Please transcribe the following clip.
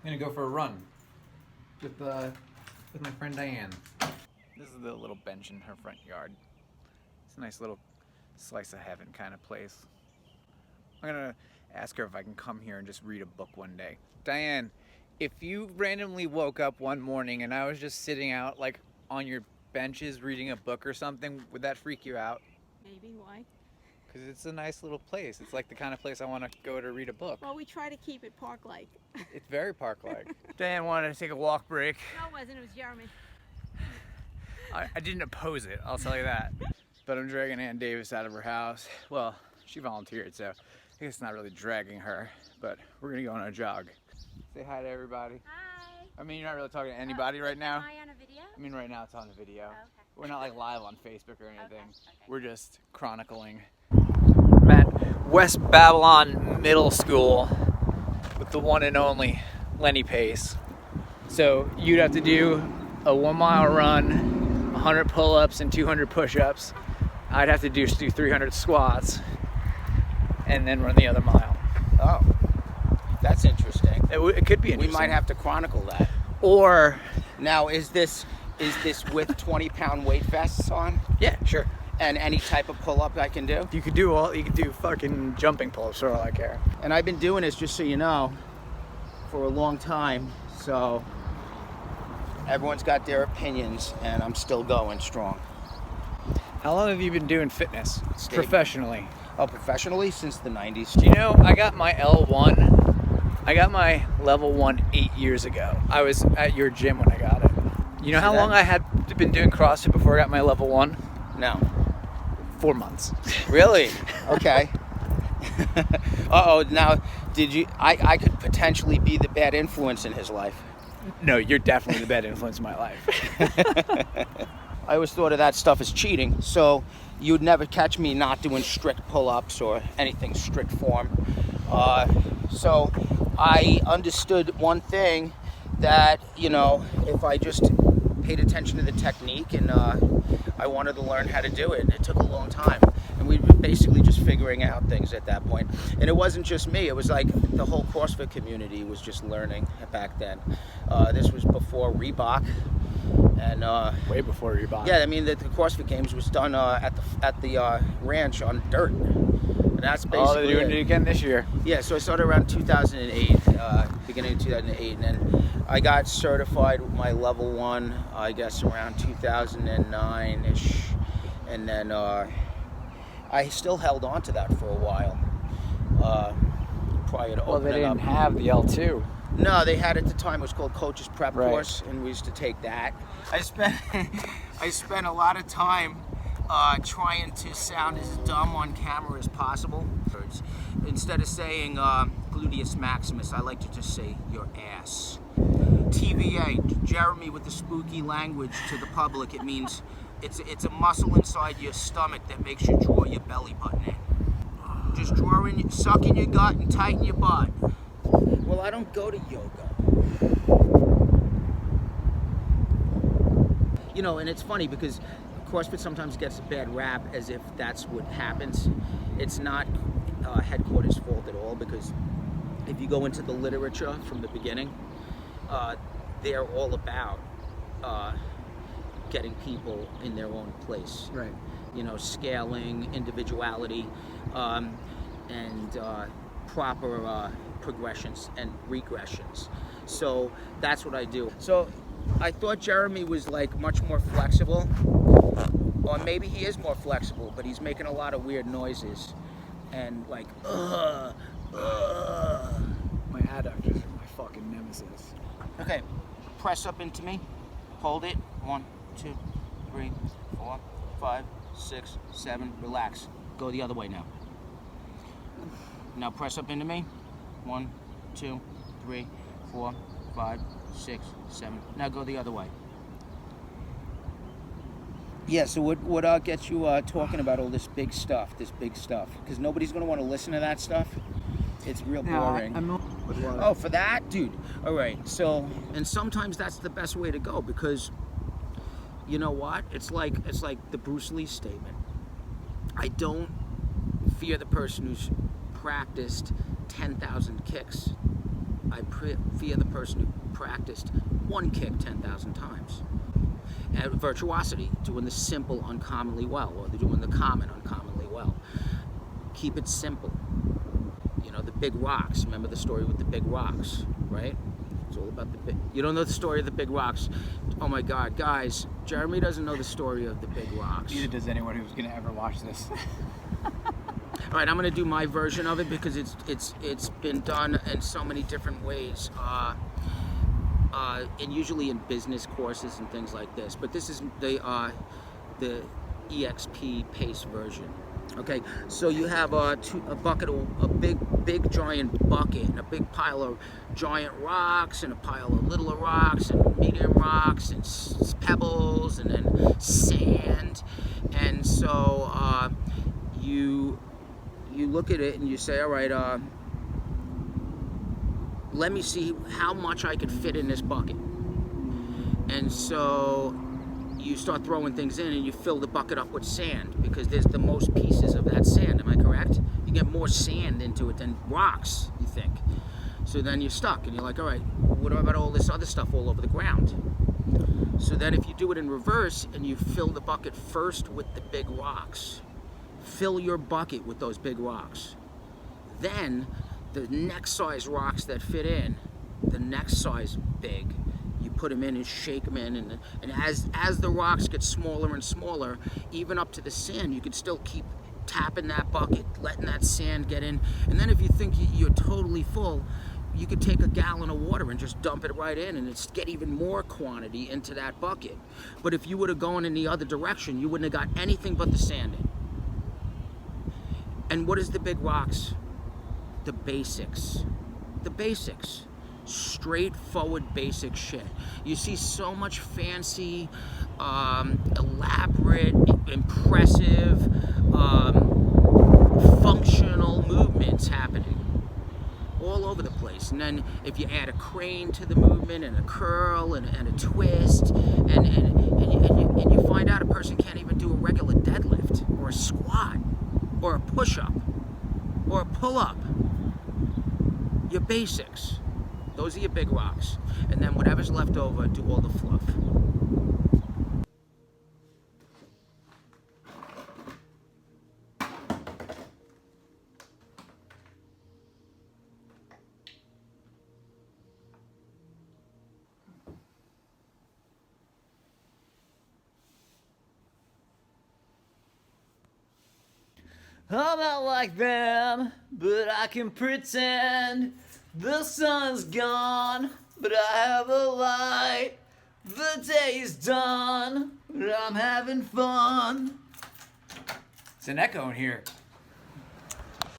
gonna go for a run with my friend Diane. This is the little bench in her front yard. It's a nice little slice of heaven kind of place. I'm gonna ask her if I can come here and just read a book one day. Diane, if you randomly woke up one morning and I was just sitting out like on your benches reading a book or something, would that freak you out? Maybe. Why? Because it's a nice little place. It's like the kind of place I want to go to read a book. Well, we try to keep it park-like. It's very park-like. Diane wanted to take a walk break. No, it wasn't. It was Jeremy. I didn't oppose it, I'll tell you that. But I'm dragging Ann Davis out of her house. Well, she volunteered, so I guess it's not really dragging her, but we're gonna go on a jog. Say hi to everybody. Hi. I mean, you're not really talking to anybody right now. Am I on a video? I mean, right now it's on the video. Oh, okay. We're not like live on Facebook or anything. Okay. We're just chronicling. I'm at West Babylon Middle School with the one and only Lenny Pace. So you'd have to do a 1 mile run, 100 pull-ups and 200 push-ups. I'd have to do 300 squats and then run the other mile. Oh, that's interesting. It could be interesting. We might have to chronicle that. Or, Now, is this with 20-pound weight vests on? yeah, sure. And any type of pull-up I can do? You could do fucking jumping pull-ups for all I care. And I've been doing this, just so you know, for a long time. So everyone's got their opinions, and I'm still going strong. How long have you been doing fitness Steady. professionally? Oh, professionally since the 90s. Do you know, I got my L1, I got my level 1 8 years ago. I was at your gym when I got it. You know See how that? long I had been doing CrossFit before I got my level 1? No. 4 months. Really? Okay. Uh-oh, now, did you... I could potentially be the bad influence in his life. No, you're definitely the bad influence in my life. I always thought of that stuff as cheating, so you'd never catch me not doing strict pull-ups or anything strict form. So I understood one thing, that, you know, if I just paid attention to the technique and I wanted to learn how to do it. It took a long time, and we were basically just figuring out things at that point. And it wasn't just me, it was like the whole CrossFit community was just learning back then. This was before Reebok. And way before Reebok. yeah, I mean the CrossFit Games was done at the ranch on dirt. And that's basically they're doing it again this year. Yeah, so I started around 2008, beginning of 2008, and then I got certified with my level 1, I guess around 2009-ish, and then I still held on to that for a while prior to Well, they opening up. didn't have the L2. No, they had at the time, it was called Coach's Prep Right. Course, and we used to take that. I spent a lot of time trying to sound as dumb on camera as possible. Instead of saying gluteus maximus, I like to just say your ass. TVA, Jeremy with the spooky language to the public, it means it's a muscle inside your stomach that makes you draw your belly button in. Just suck in your gut and tighten your butt. Well, I don't go to yoga. You know, and it's funny because CrossFit sometimes gets a bad rap as if that's what happens. It's not headquarters' fault at all, because if you go into the literature from the beginning, they're all about getting people in their own place. Right. You know, scaling, individuality, and proper progressions and regressions. So that's what I do. So I thought Jeremy was like much more flexible, or maybe he is more flexible, but he's making a lot of weird noises and like My adductors are my fucking nemesis. Okay, press up into me, hold it, 1, 2, 3, 4, 5, 6, 7, relax, go the other way now. Now press up into me, 1, 2, 3, 4, 5, 6, 7. Now go the other way. Yeah, so what gets you talking about all this big stuff? Because nobody's going to want to listen to that stuff. It's real boring. Oh, for that? Dude. All right. So, and sometimes that's the best way to go, because you know what? It's like the Bruce Lee statement. I don't fear the person who's practiced 10,000 kicks. I fear the person who practiced one kick 10,000 times. And virtuosity, doing the simple uncommonly well, or they're doing the common uncommonly well. Keep it simple. You know, the big rocks. Remember the story with the big rocks, right? It's all about the big... You don't know the story of the big rocks? Oh my God, guys, Jeremy doesn't know the story of the big rocks. Neither does anyone who's going to ever watch this. All right, I'm going to do my version of it because it's been done in so many different ways, and usually in business courses and things like this. But this is the EXP pace version. Okay, so you have a big giant bucket, and a big pile of giant rocks, and a pile of littler rocks, and medium rocks, and pebbles, and then sand. And so you look at it and you say, all right, let me see how much I can fit in this bucket. And so you start throwing things in and you fill the bucket up with sand because there's the most pieces of that sand. Am I correct? You get more sand into it than rocks, you think. So then you're stuck and you're like, all right, what about all this other stuff all over the ground? So then if you do it in reverse and you fill the bucket first with the big rocks, fill your bucket with those big rocks. Then the next size rocks that fit in, the next size big, you put them in and shake them in, and as the rocks get smaller and smaller, even up to the sand, you can still keep tapping that bucket, letting that sand get in. And then if you think you're totally full, you could take a gallon of water and just dump it right in, and it's get even more quantity into that bucket. But if you would have gone in the other direction, you wouldn't have got anything but the sand in. And what is the big rocks? The basics. The basics. Straightforward basic shit. You see so much fancy, elaborate, impressive, functional movements happening all over the place. And then if you add a crane to the movement and a curl and a twist, and you find out a person can't even do a regular deadlift or a squat or a push-up or a pull-up. Your basics. Those are your big rocks. And then whatever's left over, do all the fluff. I'm not like them, but I can pretend. The sun's gone, but I have a light. The day's done, but I'm having fun. It's an echo in here.